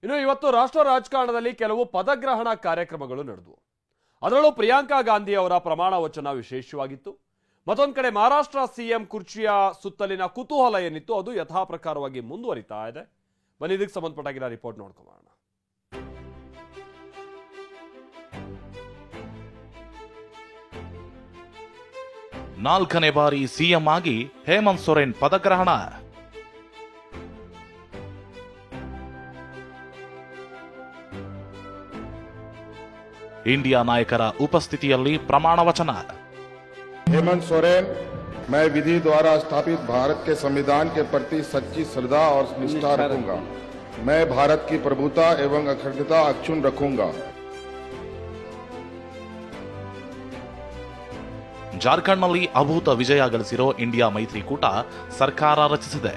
ಇನ್ನು ಇವತ್ತು ರಾಷ್ಟ್ರ ರಾಜಕಾರಣದಲ್ಲಿ ಕೆಲವು ಪದಗ್ರಹಣ ಕಾರ್ಯಕ್ರಮಗಳು ನಡೆದವು. ಅದರಲ್ಲೂ ಪ್ರಿಯಾಂಕಾ ಗಾಂಧಿ ಅವರ ಪ್ರಮಾಣ ವಚನ ವಿಶೇಷವಾಗಿತ್ತು. ಮತ್ತೊಂದು ಕಡೆ ಮಹಾರಾಷ್ಟ್ರ ಸಿಎಂ ಕುರ್ಚಿಯ ಸುತ್ತಲಿನ ಕುತೂಹಲ ಏನಿತ್ತು ಅದು ಯಥಾ ಪ್ರಕಾರವಾಗಿ ಮುಂದುವರಿತಾ ಇದೆ. ಬನ್ನಿ ಇದಕ್ಕೆ ಸಂಬಂಧಪಟ್ಟಾಗಿರೋ ರಿಪೋರ್ಟ್ ನೋಡ್ಕೊಳ್ಳೋಣ. ನಾಲ್ಕನೇ ಬಾರಿ ಸಿಎಂ ಆಗಿ ಹೇಮಂತ್ ಸೊರೇನ್ ಪದಗ್ರಹಣ. इंडिया नायकर उपस्थितिಯಲ್ಲಿ प्रमाण वचन. हेमंत सोरेन, मैं विधि द्वारा स्थापित भारत के संविधान के प्रति सच्ची श्रद्धा और निष्ठा रखूंगा. मैं भारत की प्रभुता एवं अखंडता अक्षुण्ण रखूंगा. ಜಾರ್ಖಂಡ್ನಲ್ಲಿ ಅಭೂತ ವಿಜಯ ಗಳಿಸಿರೋ ಇಂಡಿಯಾ ಮೈತ್ರಿಕೂಟ ಸರ್ಕಾರ ರಚಿಸಿದೆ.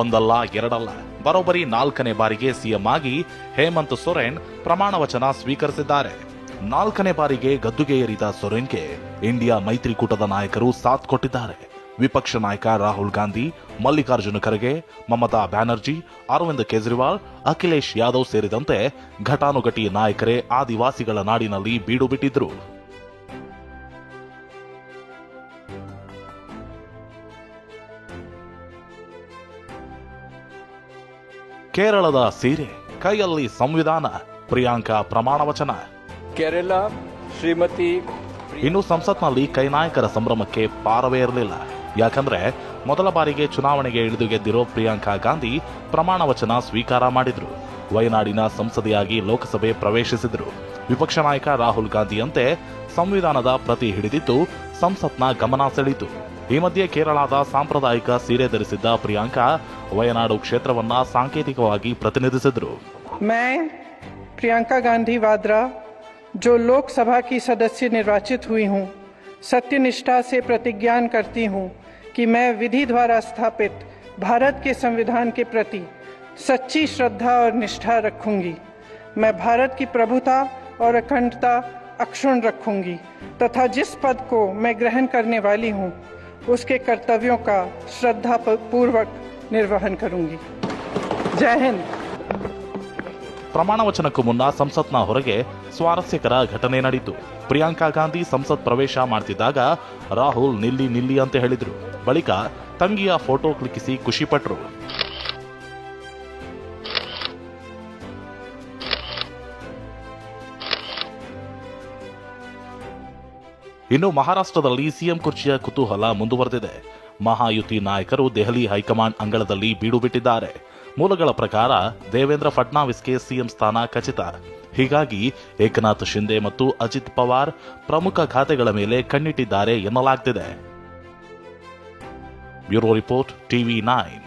ಒಂದಲ್ಲ ಎರಡಲ್ಲ, ಬರೋಬ್ಬರಿ 4ನೇ ಬಾರಿಗೆ ಸಿಎಂ ಆಗಿ ಹೇಮಂತ್ ಸೊರೇನ್ ಪ್ರಮಾಣ ವಚನ ಸ್ವೀಕರಿಸಿದ್ದಾರೆ. 4ನೇ ಬಾರಿಗೆ ಗದ್ದುಗೆ ಏರಿದ ಸೊರೇನ್ಗೆ ಇಂಡಿಯಾ ಮೈತ್ರಿಕೂಟದ ನಾಯಕರು ಸಾಥ್ ಕೊಟ್ಟಿದ್ದಾರೆ. ವಿಪಕ್ಷ ನಾಯಕ ರಾಹುಲ್ ಗಾಂಧಿ, ಮಲ್ಲಿಕಾರ್ಜುನ ಖರ್ಗೆ, ಮಮತಾ ಬ್ಯಾನರ್ಜಿ, ಅರವಿಂದ್ ಕೇಜ್ರಿವಾಲ್, ಅಖಿಲೇಶ್ ಯಾದವ್ ಸೇರಿದಂತೆ ಘಟಾನುಘಟಿ ನಾಯಕರೇ ಆದಿವಾಸಿಗಳ ನಾಡಿನಲ್ಲಿ ಬೀಡು ಬಿಟ್ಟಿದ್ರು. ಕೇರಳದ ಸೀರೆ, ಕೈಯಲ್ಲಿ ಸಂವಿಧಾನ, ಪ್ರಿಯಾಂಕಾ ಪ್ರಮಾಣ ವಚನ. ಕೇರಳ ಶ್ರೀಮತಿ. ಇನ್ನು ಸಂಸತ್ನಲ್ಲಿ ಕೈ ನಾಯಕರ ಸಂಭ್ರಮಕ್ಕೆ ಪಾರವೇ ಇರಲಿಲ್ಲ. ಯಾಕಂದ್ರೆ ಮೊದಲ ಬಾರಿಗೆ ಚುನಾವಣೆಗೆ ಇಳಿದು ಗೆದ್ದಿರೋ ಪ್ರಿಯಾಂಕಾ ಗಾಂಧಿ ಪ್ರಮಾಣ ವಚನ ಸ್ವೀಕಾರ ಮಾಡಿದ್ರು. ವಯನಾಡಿನ ಸಂಸದೆಯಾಗಿ ಲೋಕಸಭೆ ಪ್ರವೇಶಿಸಿದ್ರು. ವಿಪಕ್ಷ ನಾಯಕ ರಾಹುಲ್ ಗಾಂಧಿಯಂತೆ ಸಂವಿಧಾನದ ಪ್ರತಿ ಹಿಡಿದಿದ್ದು ಸಂಸತ್ನ ಗಮನ ಸೆಳೆಯಿತು. ಈ ಮಧ್ಯೆ ಕೇರಳದ ಸಾಂಪ್ರದಾಯಿಕ ಸೀರೆ ಧರಿಸಿದ್ದ ಪ್ರಿಯಾಂಕಾ ವಯನಾಡು ಕ್ಷೇತ್ರವನ್ನ ಸಾಂಕೇತಿಕವಾಗಿ ಪ್ರತಿನಿಧಿಸಿದ್ರು. मैं प्रियंका गांधी वाड्रा जो लोकसभा की सदस्य निर्वाचित हुई हूँ, सत्यनिष्ठा से प्रतिज्ञा करती हूँ कि मैं विधि द्वारा स्थापित भारत के संविधान के प्रति सच्ची श्रद्धा और निष्ठा रखूंगी. मैं भारत की प्रभुता और अखंडता अक्षुण्ण रखूंगी तथा जिस पद को मैं ग्रहण करने वाली हूँ उसके कर्तव्यों का श्रद्धा पूर्वक निर्वहन करूंगी. जय हिंद. ಪ್ರಮಾಣ ವಚನಕ್ಕೂ ಮುನ್ನ ಸಂಸತ್ನ ಹೊರಗೆ ಸ್ವಾರಸ್ಯಕರ ಘಟನೆ ನಡೆಯಿತು. ಪ್ರಿಯಾಂಕಾ ಗಾಂಧಿ ಸಂಸತ್ ಪ್ರವೇಶ ಮಾಡ್ತಿದ್ದಾಗ ರಾಹುಲ್ ನಿಲ್ಲಿ ನಿಲ್ಲಿ ಅಂತ ಹೇಳಿದ್ರು. ಬಳಿಕ ತಂಗಿಯ ಫೋಟೋ ಕ್ಲಿಕ್ಕಿಸಿ ಖುಷಿಪಟ್ರು. ಇನ್ನು ಮಹಾರಾಷ್ಟ್ರದಲ್ಲಿ ಸಿಎಂ ಕುರ್ಚಿಯ ಕುತೂಹಲ ಮುಂದುವರೆದಿದೆ. ಮಹಾಯುತಿ ನಾಯಕರು ದೆಹಲಿ ಹೈಕಮಾಂಡ್ ಅಂಗಳದಲ್ಲಿ ಬೀಡು ಬಿಟ್ಟಿದ್ದಾರೆ. ಮೂಲಗಳ ಪ್ರಕಾರ ದೇವೇಂದ್ರ ಫಡ್ನಾವಿಸ್ಗೆ ಸಿಎಂ ಸ್ಥಾನ ಖಚಿತ. ಹೀಗಾಗಿ ಏಕನಾಥ್ ಶಿಂದೆ ಮತ್ತು ಅಜಿತ್ ಪವಾರ್ ಪ್ರಮುಖ ಖಾತೆಗಳ ಮೇಲೆ ಕಣ್ಣಿಟ್ಟಿದ್ದಾರೆ ಎನ್ನಲಾಗ್ತಿದೆ. Bureau report, TV 9.